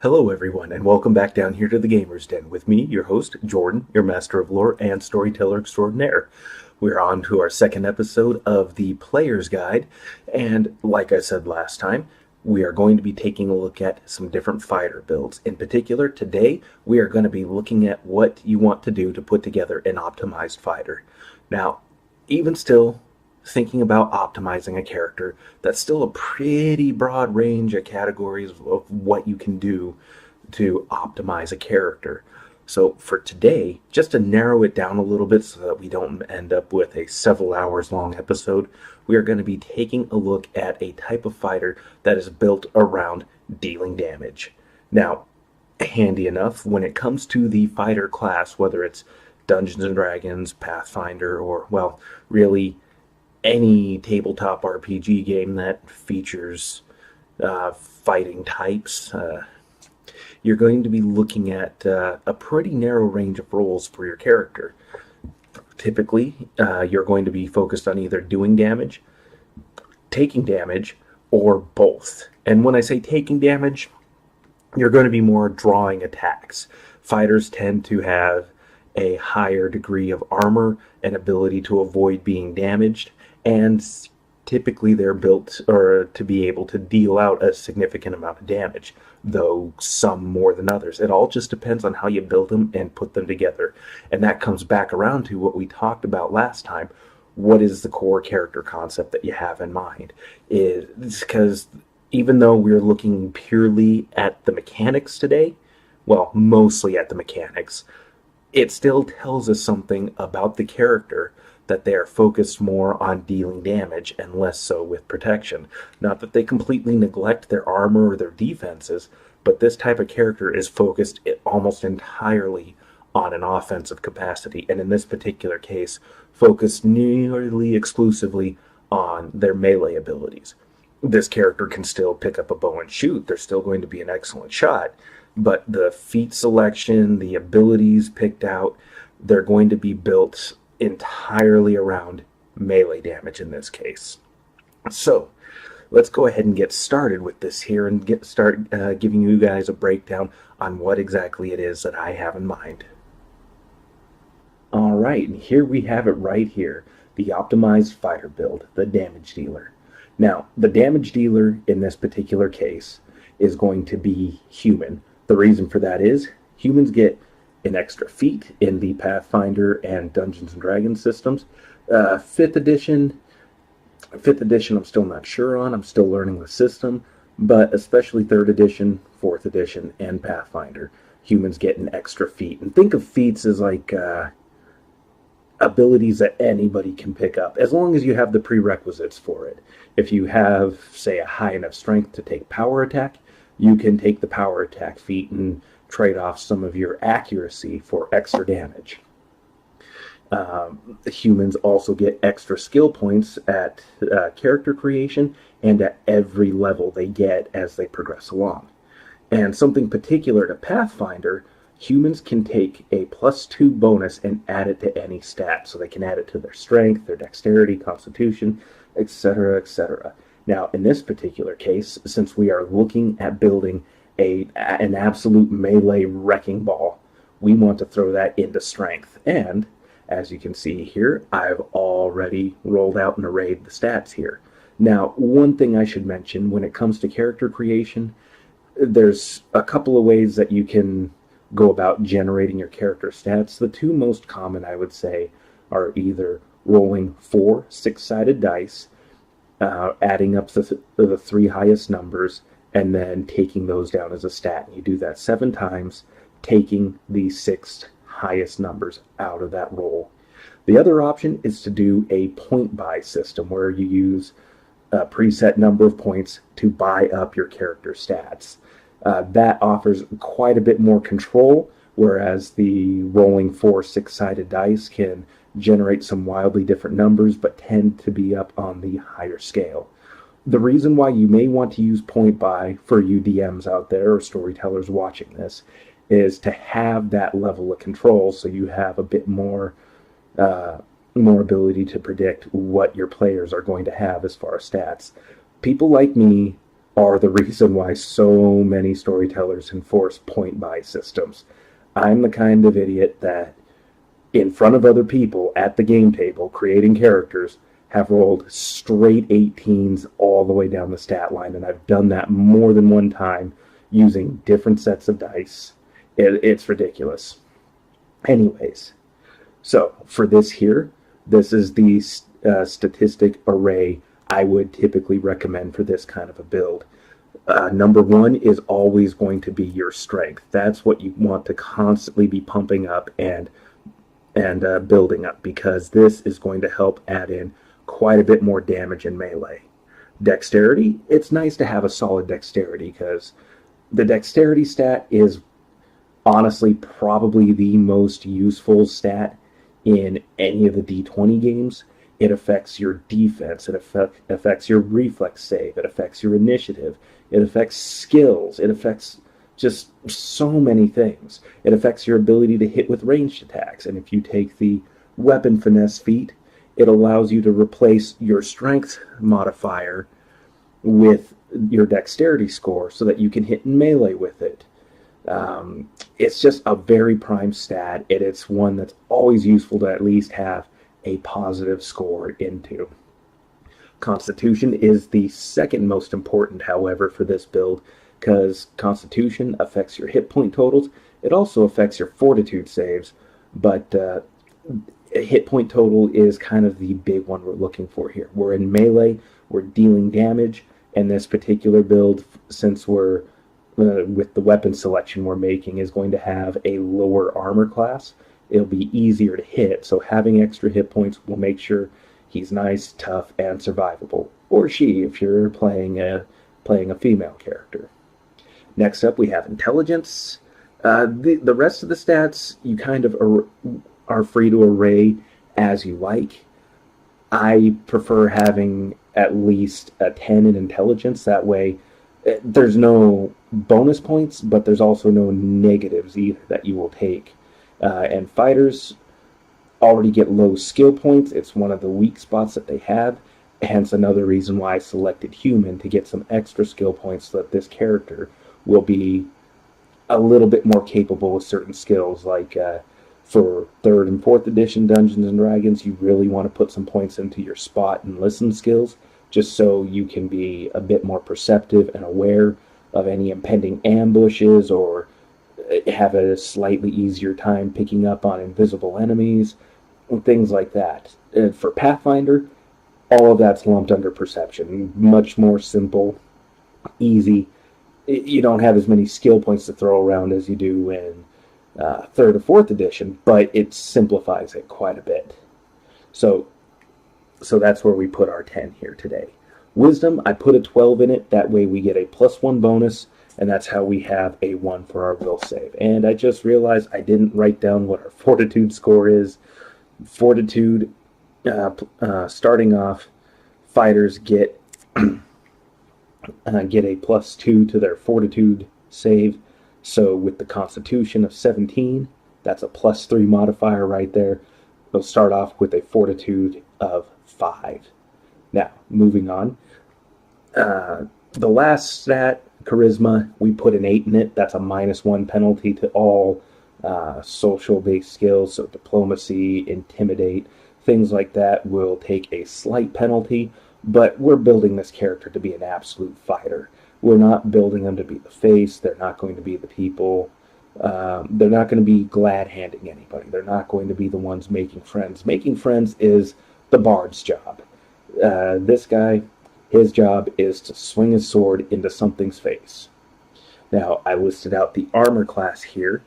Hello, everyone, and welcome back down here to the Gamer's Den with me, your host, Jordan, your master of lore and storyteller extraordinaire. We're on to our second episode of the Player's Guide, and like I said last time, we are going to be taking a look at some different fighter builds. In particular, today we are going to be looking at what you want to do to put together an optimized fighter. Now, even still, thinking about optimizing a character, that's still a pretty broad range of categories of what you can do to optimize a character. So for today, just to narrow it down a little bit so that we don't end up with a several hours long episode, we are going to be taking a look at a type of fighter that is built around dealing damage. Now, handy enough, when it comes to the fighter class, whether it's Dungeons and Dragons, Pathfinder, or, well, really any tabletop RPG game that features fighting types, you're going to be looking at a pretty narrow range of roles for your character. Typically, you're going to be focused on either doing damage, taking damage, or both. And when I say taking damage, you're going to be more drawing attacks. Fighters tend to have a higher degree of armor and ability to avoid being damaged, and typically they're built or to be able to deal out a significant amount of damage, though some more than others. It all just depends on how you build them and put them together. And that comes back around to what we talked about last time. What is the core character concept that you have in mind? Is because even though we're looking purely at the mechanics today, well, mostly at the mechanics, it still tells us something about the character, that they are focused more on dealing damage and less so with protection. Not that they completely neglect their armor or their defenses, but this type of character is focused almost entirely on an offensive capacity, and in this particular case, focused nearly exclusively on their melee abilities. This character can still pick up a bow and shoot. They're still going to be an excellent shot, but the feat selection, the abilities picked out, they're going to be built entirely around melee damage in this case. So let's go ahead and get started with this here and start giving you guys a breakdown on what exactly it is that I have in mind. All right, and here we have it right here, the optimized fighter build, the damage dealer. Now, the damage dealer in this particular case is going to be human. The reason for that is humans get an extra feat in the Pathfinder and Dungeons and Dragons systems. Fifth edition, I'm still not sure on. I'm still learning the system, but especially third edition, fourth edition, and Pathfinder, humans get an extra feat. And think of feats as like abilities that anybody can pick up, as long as you have the prerequisites for it. If you have, say, a high enough strength to take power attack, you can take the power attack feat and trade off some of your accuracy for extra damage. Humans also get extra skill points at character creation and at every level they get as they progress along. And something particular to Pathfinder, humans can take a +2 bonus and add it to any stat. So they can add it to their strength, their dexterity, constitution, etc., etc. Now, in this particular case, since we are looking at building an absolute melee wrecking ball, we want to throw that into strength. And as you can see here, I've already rolled out and arrayed the stats here. Now, one thing I should mention when it comes to character creation, there's a couple of ways that you can go about generating your character stats. The two most common, I would say, are either rolling 4 six-sided dice, adding up the 3 highest numbers, and then taking those down as a stat. And you do that 7 times, taking the 6 highest numbers out of that roll. The other option is to do a point buy system, where you use a preset number of points to buy up your character stats. That offers quite a bit more control, whereas the rolling 4 six-sided dice can generate some wildly different numbers, but tend to be up on the higher scale. The reason why you may want to use point buy for you DMs out there or storytellers watching this is to have that level of control, so you have a bit more ability to predict what your players are going to have as far as stats. People like me are the reason why so many storytellers enforce point buy systems. I'm the kind of idiot that, in front of other people at the game table creating characters, have rolled straight 18s all the way down the stat line, and I've done that more than one time using different sets of dice. It's ridiculous. Anyways, so for this here, this is the statistic array I would typically recommend for this kind of a build. Number one is always going to be your strength. That's what you want to constantly be pumping up and building up, because this is going to help add in quite a bit more damage in melee. Dexterity, it's nice to have a solid dexterity, because the dexterity stat is honestly probably the most useful stat in any of the D20 games. It affects your defense, it affects your reflex save, it affects your initiative, it affects skills, it affects just so many things. It affects your ability to hit with ranged attacks, and if you take the weapon finesse feat, it allows you to replace your strength modifier with your dexterity score so that you can hit in melee with it. It's just a very prime stat, and it's one that's always useful to at least have a positive score into. Constitution is the second most important, however, for this build, because Constitution affects your hit point totals. It also affects your fortitude saves, but a hit point total is kind of the big one we're looking for here. We're in melee, we're dealing damage, and this particular build, since we're with the weapon selection we're making, is going to have a lower armor class. It'll be easier to hit, so having extra hit points will make sure he's nice, tough, and survivable. Or she, if you're playing a female character. Next up, we have intelligence. The rest of the stats you kind of are free to array as you like. I prefer having at least a 10 in intelligence. That way, there's no bonus points, but there's also no negatives either that you will take. And fighters already get low skill points. It's one of the weak spots that they have. Hence another reason why I selected human, to get some extra skill points so that this character will be a little bit more capable with certain skills. Like for 3rd and 4th edition Dungeons and Dragons, you really want to put some points into your spot and listen skills, just so you can be a bit more perceptive and aware of any impending ambushes, or have a slightly easier time picking up on invisible enemies, and things like that. For Pathfinder, all of that's lumped under perception. Much more simple, easy. You don't have as many skill points to throw around as you do in 3rd or 4th edition, but it simplifies it quite a bit. So that's where we put our 10 here today. Wisdom, I put a 12 in it. That way we get a +1 bonus, and that's how we have a 1 for our will save. And I just realized I didn't write down what our fortitude score is. Fortitude, starting off, fighters get a +2 to their fortitude save. So with the Constitution of 17, that's a +3 modifier right there. They'll start off with a fortitude of 5. Now, moving on. The last stat, charisma, we put an 8 in it. That's a -1 penalty to all social-based skills. So diplomacy, intimidate, things like that will take a slight penalty. But we're building this character to be an absolute fighter. We're not building them to be the face. They're not going to be the people. They're not going to be glad-handing anybody. They're not going to be the ones making friends. Making friends is the bard's job. This guy, his job is to swing his sword into something's face. Now, I listed out the armor class here.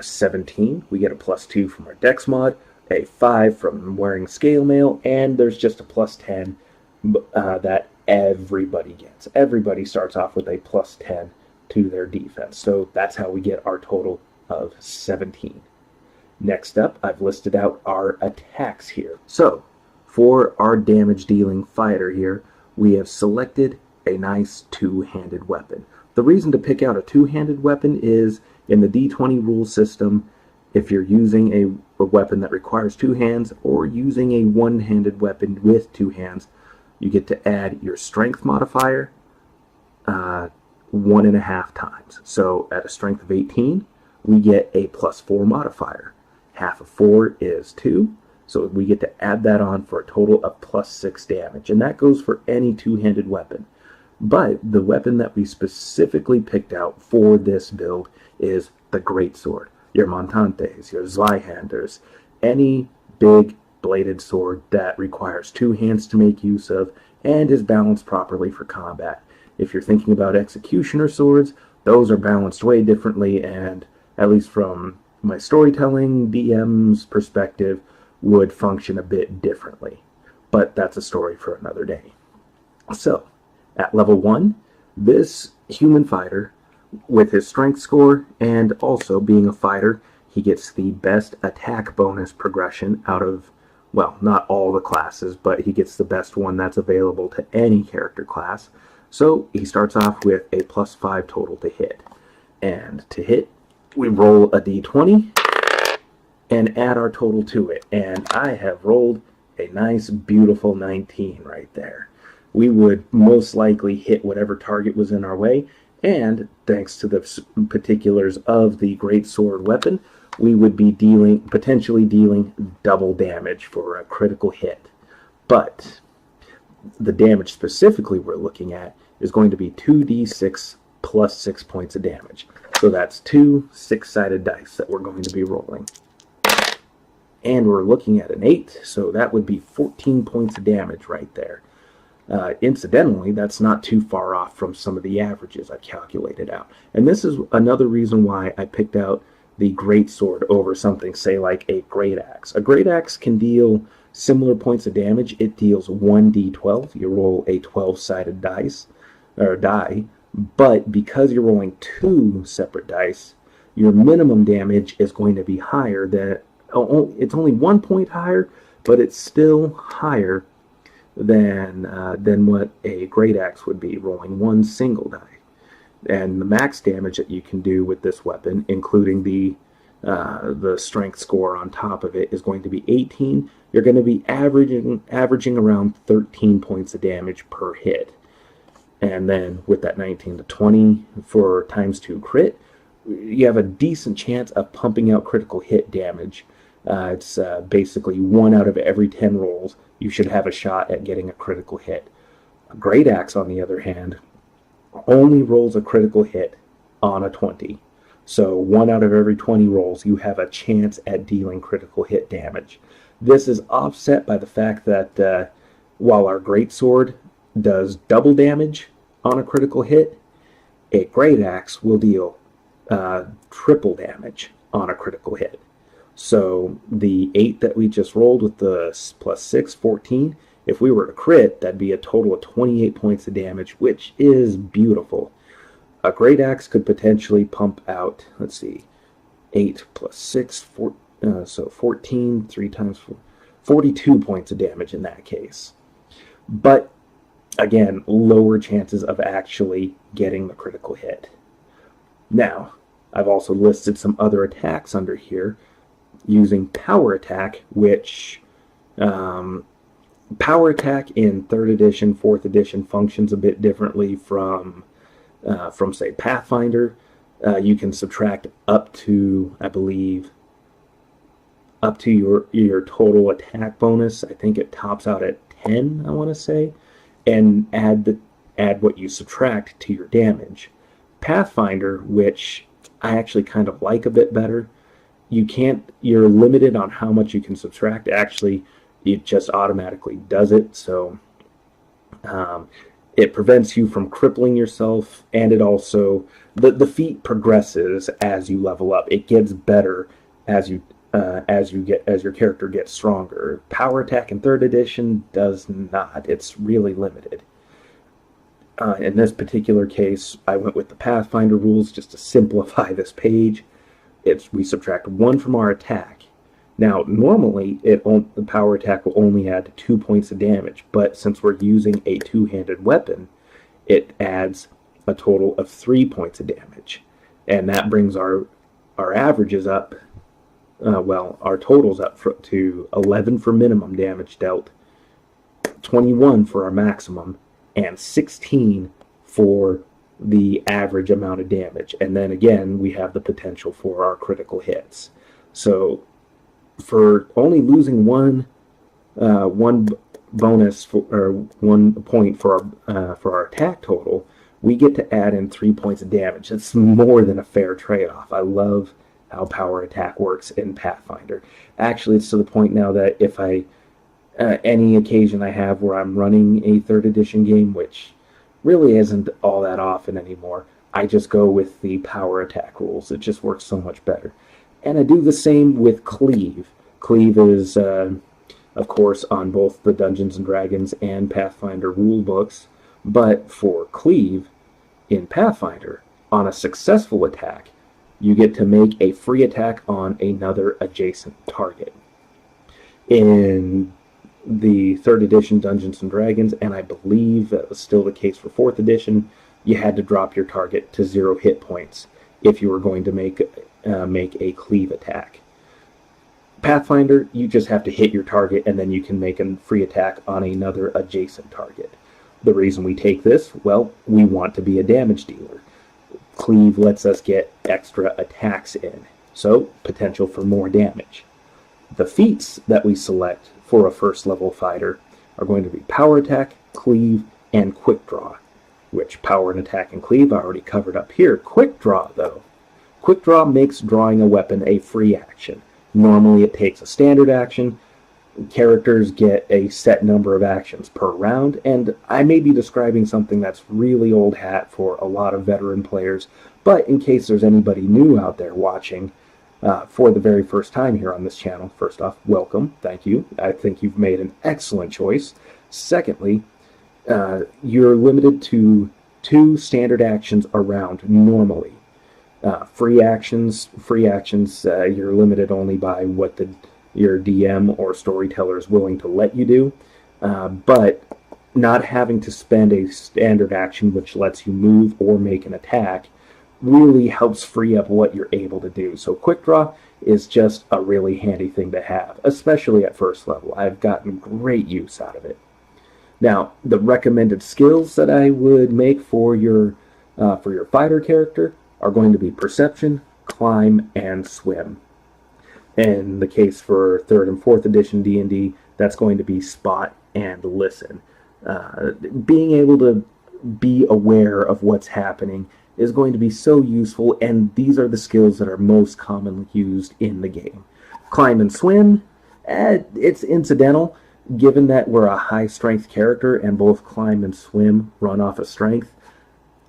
17, we get a +2 from our dex mod, a 5 from wearing scale mail, and there's just a +10 that everybody gets. Everybody starts off with a +10 to their defense. So that's how we get our total of 17. Next up, I've listed out our attacks here. So for our damage dealing fighter here, we have selected a nice two-handed weapon. The reason to pick out a two-handed weapon is in the D20 rule system, if you're using a weapon that requires two hands or using a one-handed weapon with two hands, you get to add your strength modifier 1.5 times. So at a strength of 18, we get a +4 modifier. Half of 4 is 2, so we get to add that on for a total of +6 damage. And that goes for any two-handed weapon. But the weapon that we specifically picked out for this build is the greatsword. Your montantes, your zweihanders, any big bladed sword that requires 2 hands to make use of and is balanced properly for combat. If you're thinking about executioner swords, those are balanced way differently, and at least from my storytelling DM's perspective, would function a bit differently. But that's a story for another day. So, at level 1, this human fighter, with his strength score and also being a fighter, he gets the best attack bonus progression out of, well, not all the classes, but he gets the best one that's available to any character class. So he starts off with a +5 total to hit. And to hit, we roll a d20 and add our total to it. And I have rolled a nice, beautiful 19 right there. We would most likely hit whatever target was in our way, and thanks to the particulars of the greatsword weapon, we would be potentially dealing double damage for a critical hit. But the damage specifically we're looking at is going to be 2d6 plus 6 points of damage. So that's 2 6-sided dice that we're going to be rolling. And we're looking at an 8, so that would be 14 points of damage right there. Incidentally, that's not too far off from some of the averages I calculated out. And this is another reason why I picked out the greatsword over something, say, like a great axe. A great axe can deal similar points of damage. It deals 1d12. You roll a 12-sided die, but because you're rolling 2 separate dice, your minimum damage is going to be higher than, it's only 1 point higher, but it's still higher than what a great axe would be, rolling 1 single die. And the max damage that you can do with this weapon, including the strength score on top of it, is going to be 18. You're going to be averaging around 13 points of damage per hit. And then with that 19 to 20 for ×2 crit, you have a decent chance of pumping out critical hit damage. It's basically 1 out of every 10 rolls you should have a shot at getting a critical hit. A great axe, on the other hand, only rolls a critical hit on a 20. So 1 out of every 20 rolls you have a chance at dealing critical hit damage. This is offset by the fact that while our greatsword does double damage on a critical hit, a great axe will deal triple damage on a critical hit. So the 8 that we just rolled with the +6, 14, if we were to crit, that'd be a total of 28 points of damage, which is beautiful. A great axe could potentially pump out, let's see, 8 plus 6, so 14, 3 times 4, 42 points of damage in that case. But again, lower chances of actually getting the critical hit. Now, I've also listed some other attacks under here using power attack, which power attack in 3rd edition, 4th edition functions a bit differently from say Pathfinder. You can subtract up to, I believe, up to your total attack bonus. I think it tops out at 10, I want to say, and add what you subtract to your damage. Pathfinder, which I actually kind of like a bit better, you're limited on how much you can subtract. Actually, it just automatically does it, so it prevents you from crippling yourself, and it also, the feat progresses as you level up. It gets better as your character gets stronger. Power attack in 3rd edition does not. It's really limited. In this particular case, I went with the Pathfinder rules just to simplify this page. We subtract 1 from our attack. Now, normally, the power attack will only add 2 points of damage, but since we're using a two-handed weapon, it adds a total of 3 points of damage. And that brings our averages up, our totals up to 11 for minimum damage dealt, 21 for our maximum, and 16 for the average amount of damage. And then again, we have the potential for our critical hits. So for only losing one bonus or 1 point for our attack total, we get to add in 3 points of damage. It's more than a fair trade-off. I love how power attack works in Pathfinder. Actually, it's to the point now that if any occasion I have where I'm running a 3rd edition game, which really isn't all that often anymore, I just go with the power attack rules. It just works so much better. And I do the same with Cleave. Cleave is, of course, on both the Dungeons & Dragons and Pathfinder rule books, but for Cleave, in Pathfinder, on a successful attack, you get to make a free attack on another adjacent target. In the 3rd edition Dungeons & Dragons, and I believe that was still the case for 4th edition, you had to drop your target to 0 hit points if you were going to make a Cleave attack. Pathfinder, you just have to hit your target, and then you can make a free attack on another adjacent target. The reason we take this, well, we want to be a damage dealer. Cleave lets us get extra attacks in, so potential for more damage. The feats that we select for a 1st level fighter are going to be Power Attack, Cleave, and Quick Draw, which Power and Attack and Cleave I already covered up here. Quick Draw, though. Quick Draw makes drawing a weapon a free action. Normally it takes a standard action. Characters get a set number of actions per round, and I may be describing something that's really old hat for a lot of veteran players, but in case there's anybody new out there watching for the very first time here on this channel, first off, welcome, thank you. I think you've made an excellent choice. Secondly, you're limited to 2 standard actions a round normally. Free actions, you're limited only by what your DM or storyteller is willing to let you do, but not having to spend a standard action which lets you move or make an attack really helps free up what you're able to do. So Quick Draw is just a really handy thing to have, especially at 1st level. I've gotten great use out of it. Now, the recommended skills that I would make for your fighter character are going to be Perception, Climb, and Swim. In the case for 3rd and 4th edition D&D, that's going to be Spot and Listen. Being able to be aware of what's happening is going to be so useful, and these are the skills that are most commonly used in the game. Climb and Swim, it's incidental, given that we're a high-strength character and both Climb and Swim run off of strength.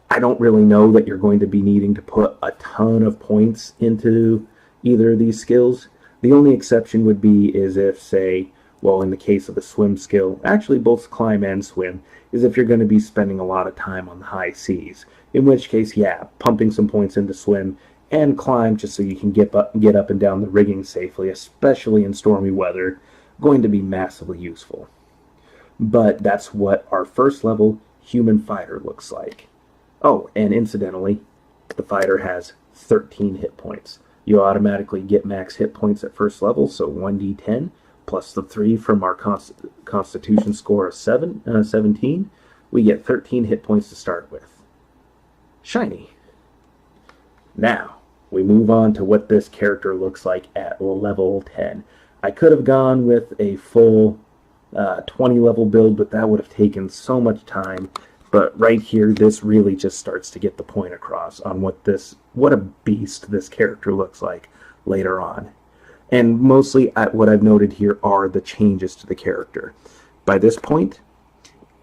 I don't really know that you're going to be needing to put a ton of points into either of these skills. The only exception would be is if, say, well, in the case of the Swim skill, actually both Climb and Swim, is if you're going to be spending a lot of time on the high seas. In which case, yeah, pumping some points into Swim and Climb just so you can get up and down the rigging safely, especially in stormy weather, going to be massively useful. But that's what our 1st level human fighter looks like. Oh, and incidentally, the fighter has 13 hit points. You automatically get max hit points at 1st level, so 1d10, plus the 3 from our constitution score of 17. We get 13 hit points to start with. Shiny. Now, we move on to what this character looks like at level 10. I could have gone with a full 20 level build, but that would have taken so much time. But right here, this really just starts to get the point across on what a beast this character looks like later on. And mostly what I've noted here are the changes to the character. By this point,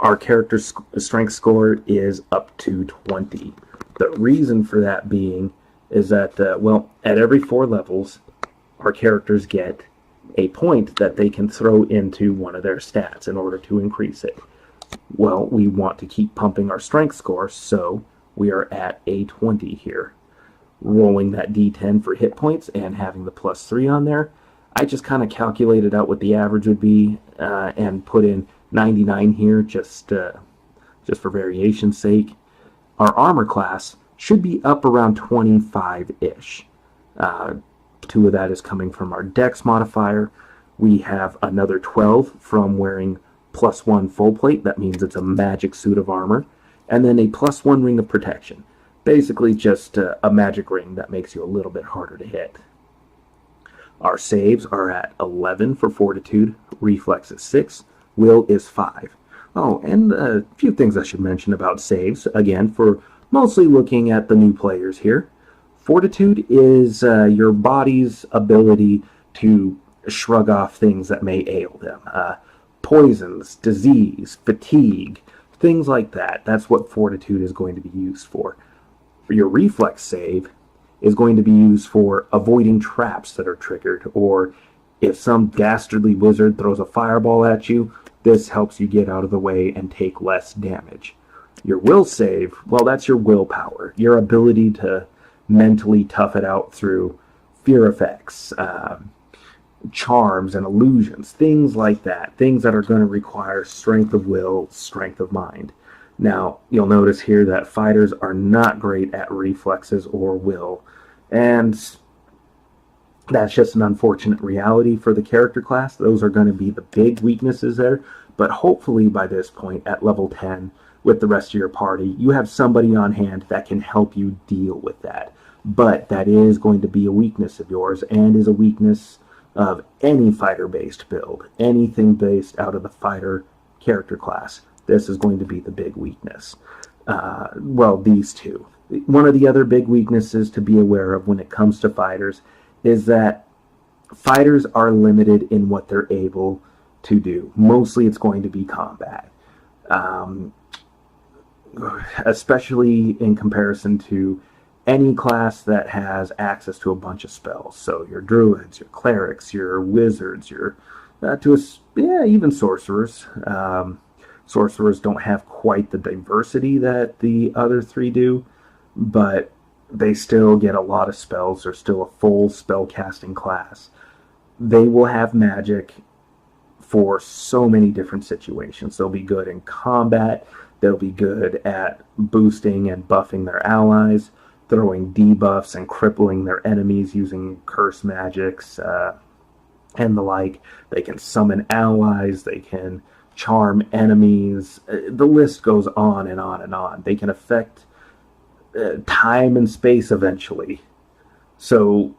our character's strength score is up to 20. The reason for that being is that, well, at every 4 levels, our characters get a point that they can throw into one of their stats in order to increase it. Well, we want to keep pumping our strength score, so we are at a 20 here. Rolling that d10 for hit points and having the +3 on there, I just kind of calculated out what the average would be and put in 99 here just for variation's sake. Our armor class should be up around 25-ish. 2 of that is coming from our dex modifier. We have another 12 from wearing +1 full plate, that means it's a magic suit of armor, and then a +1 ring of protection. Basically just a magic ring that makes you a little bit harder to hit. Our saves are at 11 for fortitude, reflex is 6, will is 5. Oh, and a few things I should mention about saves, again, for mostly looking at the new players here. Fortitude is your body's ability to shrug off things that may ail them. Poisons, disease, fatigue, things like that. That's what fortitude is going to be used for. Your reflex save is going to be used for avoiding traps that are triggered, or if some dastardly wizard throws a fireball at you, this helps you get out of the way and take less damage. Your will save, well, that's your willpower, your ability to mentally tough it out through fear effects, charms and illusions, things like that, things that are going to require strength of will, strength of mind. Now, you'll notice here that fighters are not great at reflexes or will, and that's just an unfortunate reality for the character class. Those are going to be the big weaknesses there, but hopefully by this point at level 10, with the rest of your party, you have somebody on hand that can help you deal with that. But that is going to be a weakness of yours, and is a weakness of any fighter-based build, anything based out of the fighter character class. This is going to be the big weakness. Well, these two. One of the other big weaknesses to be aware of when it comes to fighters is that fighters are limited in what they're able to do. Mostly it's going to be combat. Especially in comparison to any class that has access to a bunch of spells. So your druids, your clerics, your wizards, even sorcerers. Sorcerers don't have quite the diversity that the other three do, but they still get a lot of spells. They're still a full spell casting class. They will have magic for so many different situations. They'll be good in combat. They'll be good at boosting and buffing their allies, throwing debuffs and crippling their enemies using curse magics and the like. They can summon allies. They can charm enemies. The list goes on and on and on. They can affect time and space eventually. So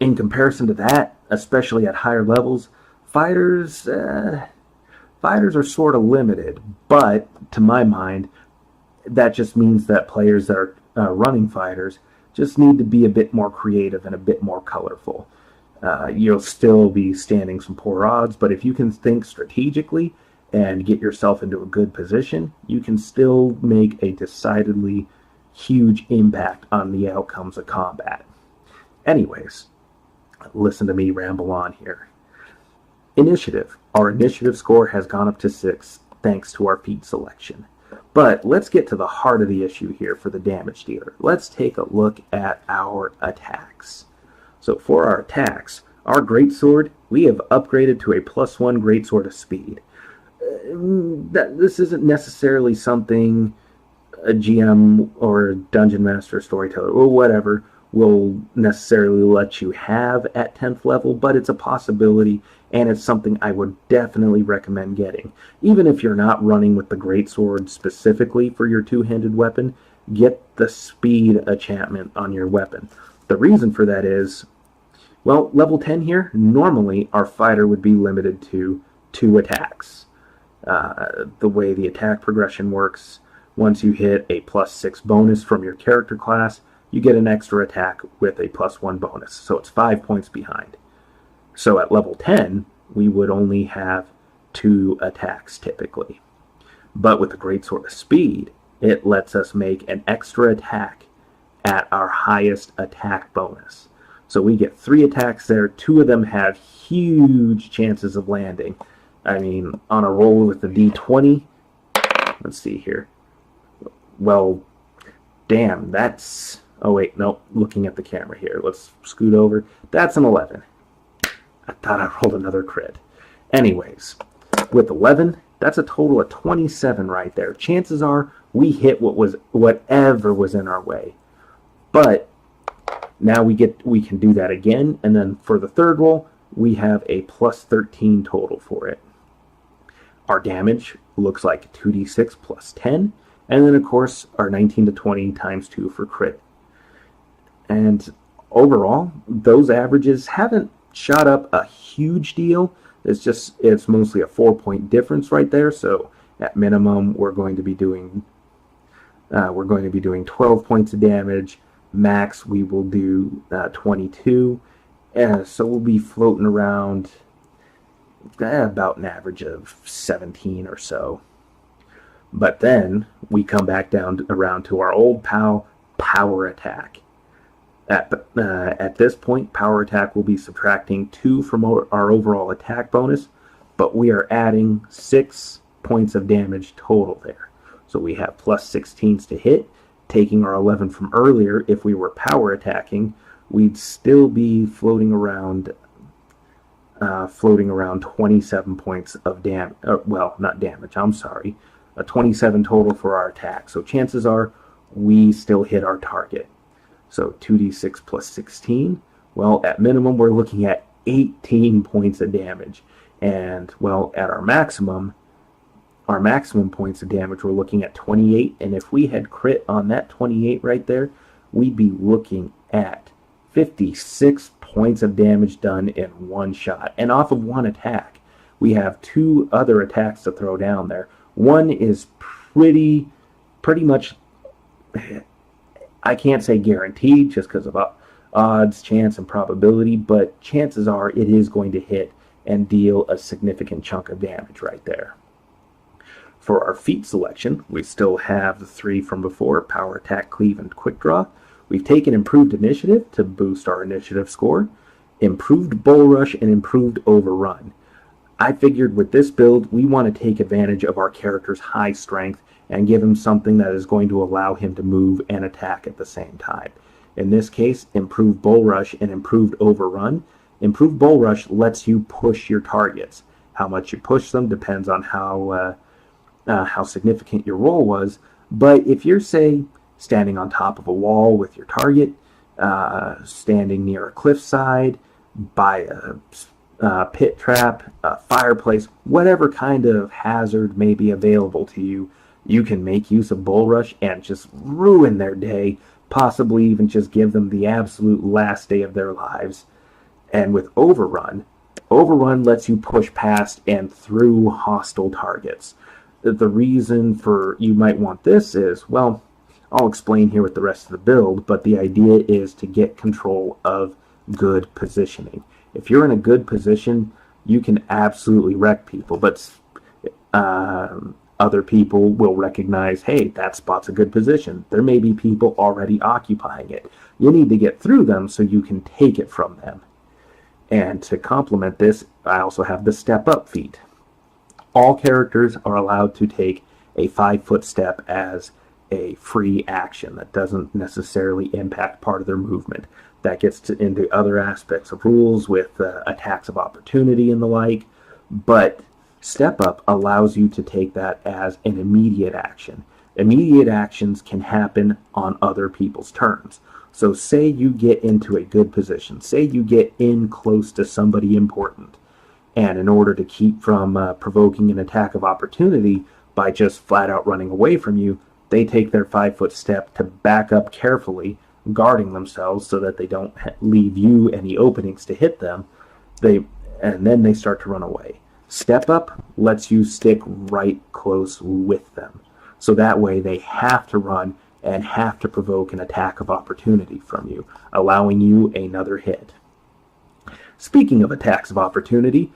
in comparison to that, especially at higher levels, fighters are sort of limited. But to my mind, that just means that players that are running fighters just need to be a bit more creative and a bit more colorful. You'll still be standing some poor odds, but if you can think strategically and get yourself into a good position, you can still make a decidedly huge impact on the outcomes of combat. Anyways, listen to me ramble on here. Initiative. Our initiative score has gone up to 6 thanks to our feat selection. But let's get to the heart of the issue here for the damage dealer. Let's take a look at our attacks. So for our attacks, our greatsword, we have upgraded to a +1 greatsword of speed. This isn't necessarily something a GM or dungeon master, storyteller, or whatever will necessarily let you have at 10th level, but it's a possibility, and it's something I would definitely recommend getting. Even if you're not running with the greatsword specifically for your two-handed weapon, get the speed enchantment on your weapon. The reason for that is, well, level 10 here, normally our fighter would be limited to 2 attacks. The way the attack progression works, once you hit a +6 bonus from your character class, you get an extra attack with a +1 bonus. So it's 5 points behind. So at level 10, we would only have 2 attacks typically. But with the Greatsword of Speed, it lets us make an extra attack at our highest attack bonus. So we get 3 attacks there. 2 of them have huge chances of landing. I mean, on a roll with the D20, let's see here. Well, damn, that's... Oh, wait, no, looking at the camera here. Let's scoot over. That's an 11. I thought I rolled another crit. Anyways, with 11, that's a total of 27 right there. Chances are we hit whatever was in our way. But now we can do that again, and then for the third roll, we have a +13 total for it. Our damage looks like 2d6 plus 10, and then of course our 19 to 20 times 2 for crit. And overall, those averages haven't shot up a huge deal. It's mostly a 4-point difference right there. So at minimum, we're going to be doing 12 points of damage. Max, we will do 22. So we'll be floating around about an average of 17 or so. But then we come back down around to our old pal, power attack. At this point, power attack will be subtracting 2 from our overall attack bonus, but we are adding 6 points of damage total there. So we have plus 16s to hit, taking our 11 from earlier. If we were power attacking, we'd still be floating around 27 points of damage. Well, not damage, I'm sorry. 27 total for our attack. So chances are we still hit our target. So 2d6 plus 16. Well, at minimum, we're looking at 18 points of damage. And, well, at our maximum points of damage, we're looking at 28. And if we had crit on that 28 right there, we'd be looking at 56 points of damage done in one shot. And off of one attack. We have 2 other attacks to throw down there. One is pretty much, I can't say guaranteed just because of odds, chance, and probability, but chances are it is going to hit and deal a significant chunk of damage right there. For our feat selection, we still have the 3 from before, power attack, cleave, and quick draw. We've taken improved initiative to boost our initiative score, improved bull rush, and improved overrun. I figured with this build, we want to take advantage of our character's high strength and give him something that is going to allow him to move and attack at the same time. In this case, improved bull rush and improved overrun. Improved bull rush lets you push your targets. How much you push them depends on how significant your roll was. But if you're, say, standing on top of a wall with your target, standing near a cliffside, by a pit trap, a fireplace, whatever kind of hazard may be available to you, you can make use of bull rush and just ruin their day, possibly even just give them the absolute last day of their lives. And with overrun lets you push past and through hostile targets. The reason for you might want this is, well, I'll explain here with the rest of the build, but the idea is to get control of good positioning. If you're in a good position, you can absolutely wreck people, but other people will recognize, hey, that spot's a good position. There may be people already occupying it. You need to get through them so you can take it from them. And to complement this, I also have the step up feat. All characters are allowed to take a 5-foot step as a free action that doesn't necessarily impact part of their movement. That gets into other aspects of rules with attacks of opportunity and the like, but step up allows you to take that as an immediate action. Immediate actions can happen on other people's turns. So say you get into a good position, say you get in close to somebody important, and in order to keep from provoking an attack of opportunity by just flat out running away from you, they take their 5-foot step to back up carefully, guarding themselves so that they don't leave you any openings to hit them. And then they start to run away. Step up lets you stick right close with them. So that way they have to run and have to provoke an attack of opportunity from you, allowing you another hit. Speaking of attacks of opportunity,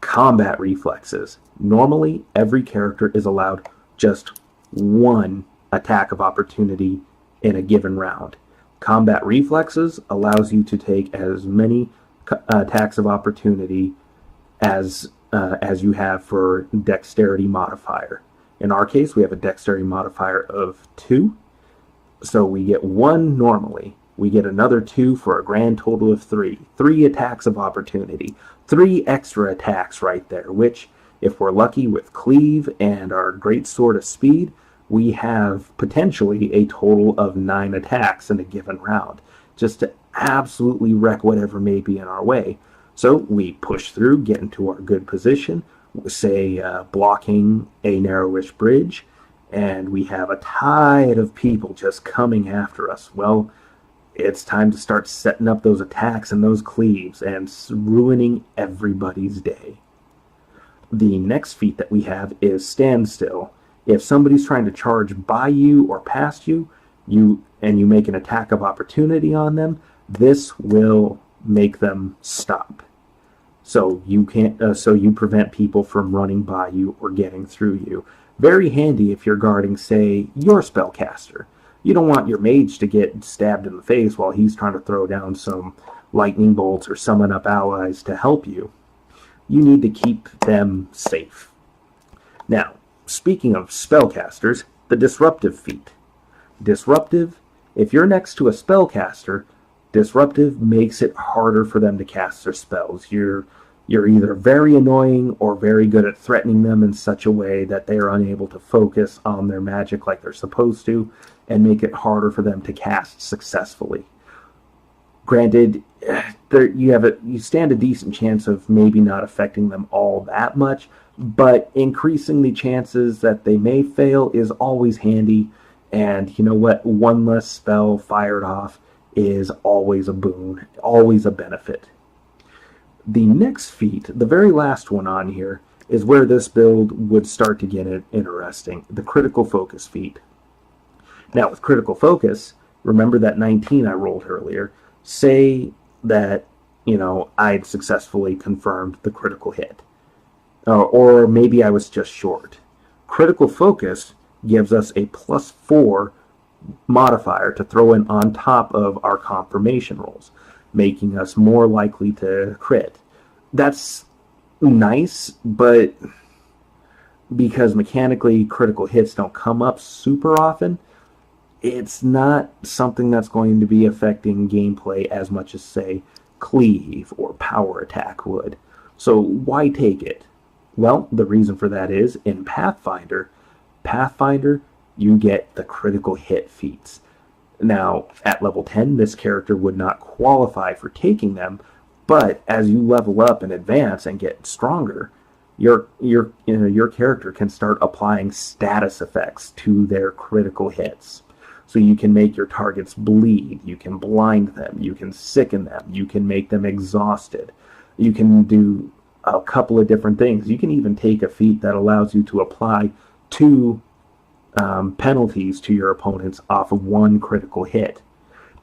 combat reflexes. Normally, every character is allowed just one attack of opportunity in a given round. Combat reflexes allows you to take as many attacks of opportunity as you have for dexterity modifier. In our case, we have a dexterity modifier of 2. So we get 1 normally. We get another 2 for a grand total of 3. 3 attacks of opportunity. 3 extra attacks right there, which, if we're lucky with cleave and our great sword of speed, we have potentially a total of 9 attacks in a given round, just to absolutely wreck whatever may be in our way. So we push through, get into our good position, say blocking a narrowish bridge, and we have a tide of people just coming after us. Well, it's time to start setting up those attacks and those cleaves and ruining everybody's day. The next feat that we have is standstill. If somebody's trying to charge by you or past you, you make an attack of opportunity on them, this will make them stop. So you prevent people from running by you or getting through you. Very handy if you're guarding, say, your spellcaster. You don't want your mage to get stabbed in the face while he's trying to throw down some lightning bolts or summon up allies to help you. You need to keep them safe. Now, speaking of spellcasters, the disruptive feat. Disruptive, if you're next to a spellcaster, disruptive makes it harder for them to cast their spells. You're either very annoying or very good at threatening them in such a way that they are unable to focus on their magic like they're supposed to, and make it harder for them to cast successfully. Granted, you stand a decent chance of maybe not affecting them all that much, but increasing the chances that they may fail is always handy, and you know what? One less spell fired off is always a boon, always a benefit. The next feat, the very last one on here, is where this build would start to get interesting, the critical focus feat. Now, with critical focus, remember that 19 I rolled earlier. Say that, I'd successfully confirmed the critical hit. Or maybe I was just short. Critical focus gives us a +4 modifier to throw in on top of our confirmation rolls, making us more likely to crit. That's nice, but because mechanically critical hits don't come up super often, it's not something that's going to be affecting gameplay as much as, say, cleave or power attack would. So why take it? Well, the reason for that is, in Pathfinder, you get the critical hit feats. Now, at level 10, this character would not qualify for taking them, but as you level up and advance and get stronger, your character can start applying status effects to their critical hits. So you can make your targets bleed, you can blind them, you can sicken them, you can make them exhausted. You can do a couple of different things. You can even take a feat that allows you to apply 2 penalties to your opponents off of 1 critical hit.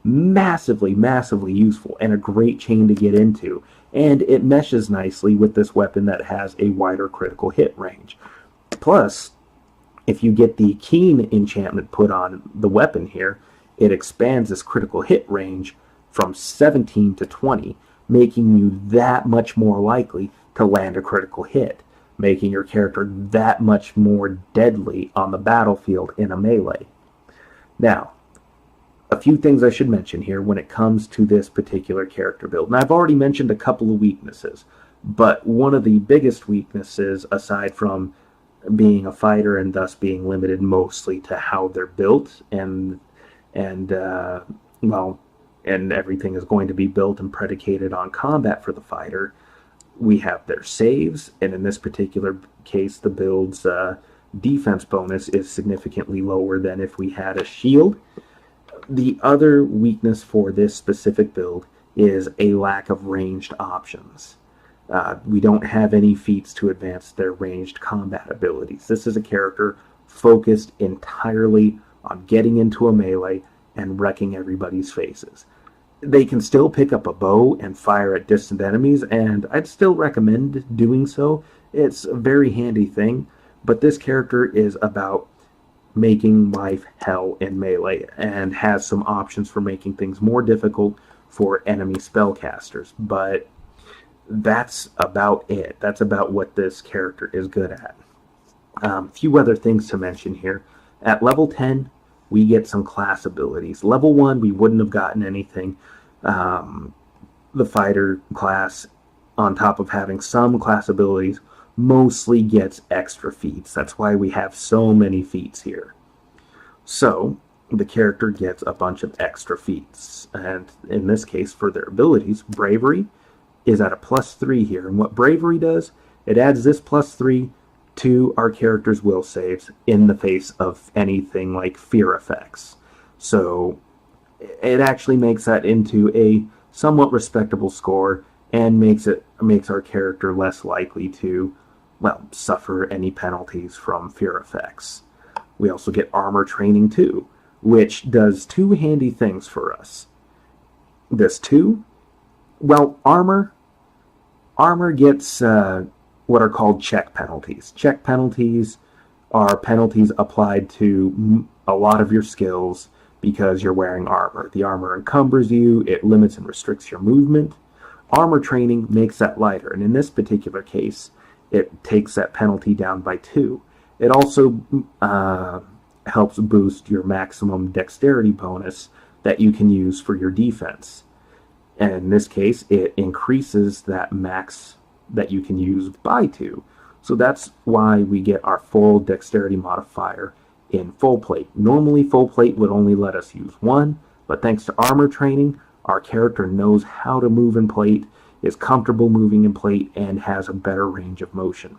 Massively, massively useful and a great chain to get into. And it meshes nicely with this weapon that has a wider critical hit range. Plus, if you get the Keen enchantment put on the weapon here, it expands this critical hit range from 17 to 20, making you that much more likely to land a critical hit, making your character that much more deadly on the battlefield in a melee. Now, a few things I should mention here when it comes to this particular character build. And I've already mentioned a couple of weaknesses, but one of the biggest weaknesses, aside from being a fighter and thus being limited mostly to how they're built, and everything is going to be built and predicated on combat for the fighter, we have their saves, and in this particular case, the build's defense bonus is significantly lower than if we had a shield. The other weakness for this specific build is a lack of ranged options. We don't have any feats to advance their ranged combat abilities. This is a character focused entirely on getting into a melee and wrecking everybody's faces. They can still pick up a bow and fire at distant enemies, and I'd still recommend doing so. It's a very handy thing, but this character is about making life hell in melee and has some options for making things more difficult for enemy spellcasters, but that's about it. That's about what this character is good at. A few other things to mention here. At level 10, we get some class abilities. Level 1, we wouldn't have gotten anything. The fighter class, on top of having some class abilities, mostly gets extra feats. That's why we have so many feats here. So, the character gets a bunch of extra feats. And in this case, for their abilities, Bravery is at a +3 here. And what Bravery does It adds this +3 to our character's will saves in the face of anything like fear effects. So it actually makes that into a somewhat respectable score and makes our character less likely to, well, suffer any penalties from fear effects. We also get armor training too, which does two handy things for us. This too, well, armor gets what are called check penalties. Check penalties are penalties applied to a lot of your skills because you're wearing armor. The armor encumbers you, it limits and restricts your movement. Armor training makes that lighter, and in this particular case, it takes that penalty down by 2. It also helps boost your maximum dexterity bonus that you can use for your defense. And in this case, it increases that max that you can use by 2. So that's why we get our full dexterity modifier in full plate. Normally, full plate would only let us use 1, but thanks to armor training, our character knows how to move in plate, is comfortable moving in plate, and has a better range of motion.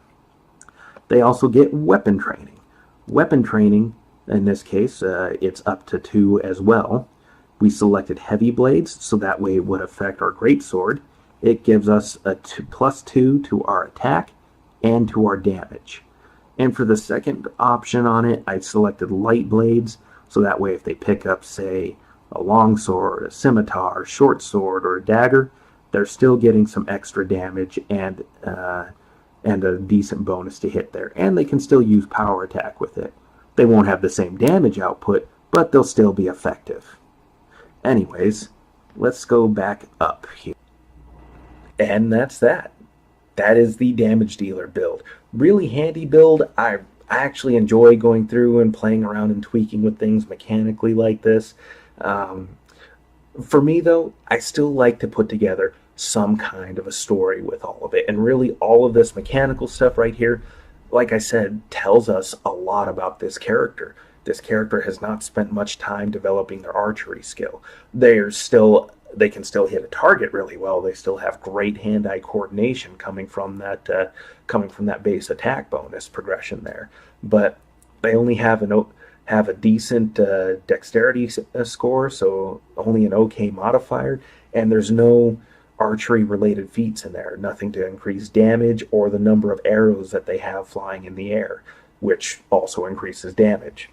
They also get weapon training. Weapon training, in this case, it's up to 2 as well. We selected heavy blades, so that way it would affect our greatsword. It gives us a +2 to our attack and to our damage. And for the second option on it, I selected light blades, so that way if they pick up, say, a long sword, a scimitar, a short sword, or a dagger, they're still getting some extra damage and a decent bonus to hit there. And they can still use power attack with it. They won't have the same damage output, but they'll still be effective. Anyways, let's go back up here. And that's that. That is the damage dealer build. Really handy build. I actually enjoy going through and playing around and tweaking with things mechanically like this. For me, though, I still like to put together some kind of a story with all of it. And really, all of this mechanical stuff right here, like I said, tells us a lot about this character. This character has not spent much time developing their archery skill. They can still hit a target really well. They still have great hand-eye coordination coming from that base attack bonus progression there. But they only have a decent dexterity score, so only an OK modifier, and there's no archery-related feats in there. Nothing to increase damage or the number of arrows that they have flying in the air, which also increases damage.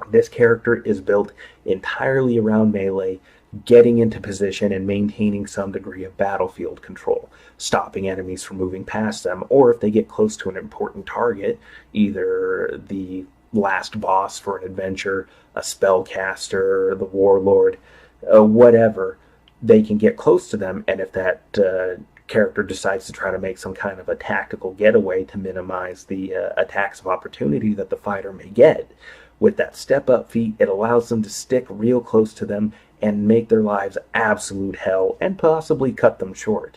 This character is built entirely around melee, getting into position and maintaining some degree of battlefield control, stopping enemies from moving past them, or if they get close to an important target, either the last boss for an adventure, a spellcaster, the warlord, whatever, they can get close to them, and if that character decides to try to make some kind of a tactical getaway to minimize the attacks of opportunity that the fighter may get, with that step-up feat, it allows them to stick real close to them and make their lives absolute hell and possibly cut them short.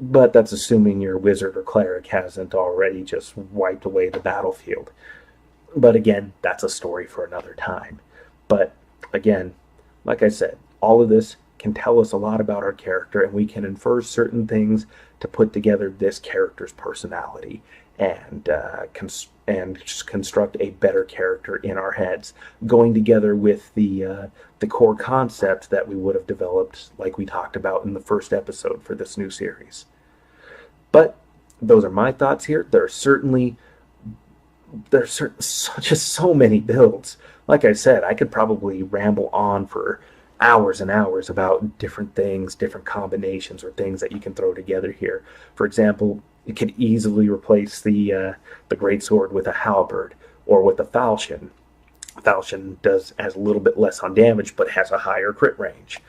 But that's assuming your wizard or cleric hasn't already just wiped away the battlefield. But again, that's a story for another time. But again, like I said, all of this can tell us a lot about our character, and we can infer certain things to put together this character's personality and construct a better character in our heads, going together with the core concept that we would have developed, like we talked about in the first episode for this new series. But those are my thoughts here. There's just so many builds. Like I said, I could probably ramble on for hours and hours about different things, different combinations, or things that you can throw together here. For example, you could easily replace the greatsword with a halberd or with a falchion. Falchion has a little bit less on damage, but has a higher crit range,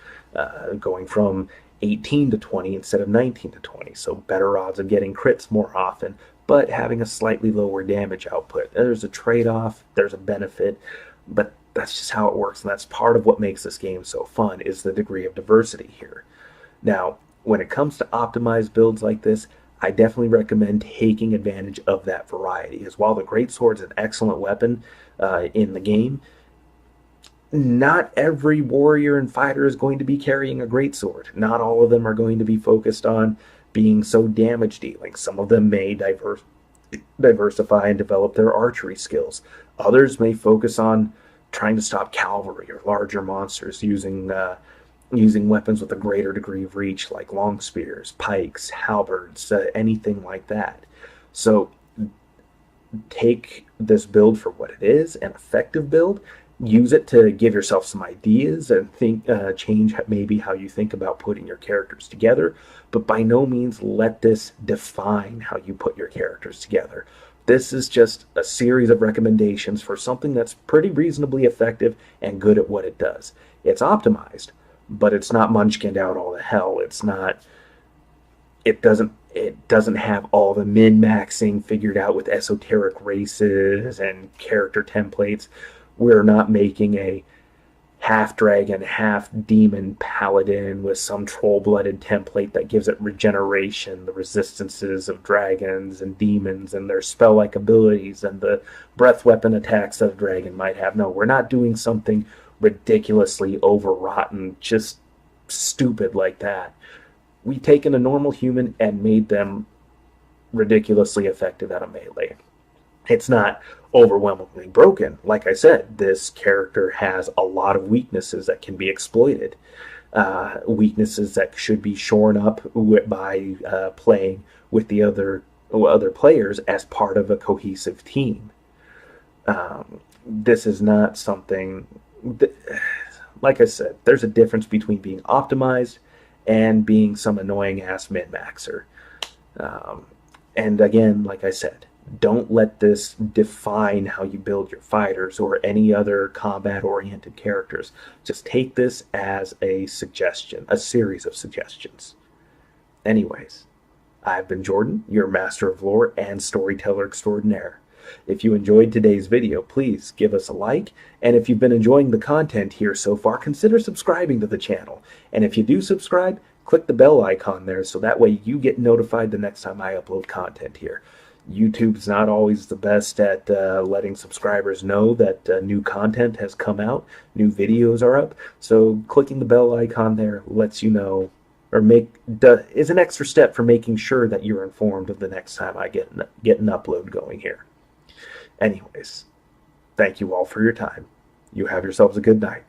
going from 18 to 20 instead of 19 to 20. So better odds of getting crits more often, but having a slightly lower damage output. There's a trade-off, there's a benefit, but that's just how it works, and that's part of what makes this game so fun, is the degree of diversity here. Now, when it comes to optimized builds like this, I definitely recommend taking advantage of that variety, as while the greatsword's an excellent weapon in the game, not every warrior and fighter is going to be carrying a greatsword. Not all of them are going to be focused on being so damage dealing. Some of them may diversify and develop their archery skills. Others may focus on trying to stop cavalry or larger monsters using weapons with a greater degree of reach, like long spears, pikes, halberds, anything like that. So take this build for what it is, an effective build. Use it to give yourself some ideas and change maybe how you think about putting your characters together, but by no means let this define how you put your characters together. This is just a series of recommendations for something that's pretty reasonably effective and good at what it does. It's optimized, but it's not munchkined out all the hell. It doesn't have all the min-maxing figured out with esoteric races and character templates. We're not making a half-dragon, half-demon paladin with some troll-blooded template that gives it regeneration, the resistances of dragons and demons, and their spell-like abilities, and the breath weapon attacks that a dragon might have. No, we're not doing something ridiculously overwrought, just stupid like that. We've taken a normal human and made them ridiculously effective at a melee. It's not overwhelmingly broken. Like I said, this character has a lot of weaknesses that can be exploited. Weaknesses that should be shorn up by playing with the other players as part of a cohesive team. This is not something like I said, there's a difference between being optimized and being some annoying ass min-maxer. And again, like I said, don't let this define how you build your fighters or any other combat-oriented characters. Just take this as a suggestion, a series of suggestions. Anyways, I've been Jordan, your master of lore and storyteller extraordinaire. If you enjoyed today's video, please give us a like, and if you've been enjoying the content here so far, consider subscribing to the channel. And if you do subscribe, click the bell icon there so that way you get notified the next time I upload content here. YouTube's not always the best at letting subscribers know that new content has come out, new videos are up, so clicking the bell icon there lets you know, or is an extra step for making sure that you're informed of the next time I get an upload going here. Anyways, thank you all for your time. You have yourselves a good night.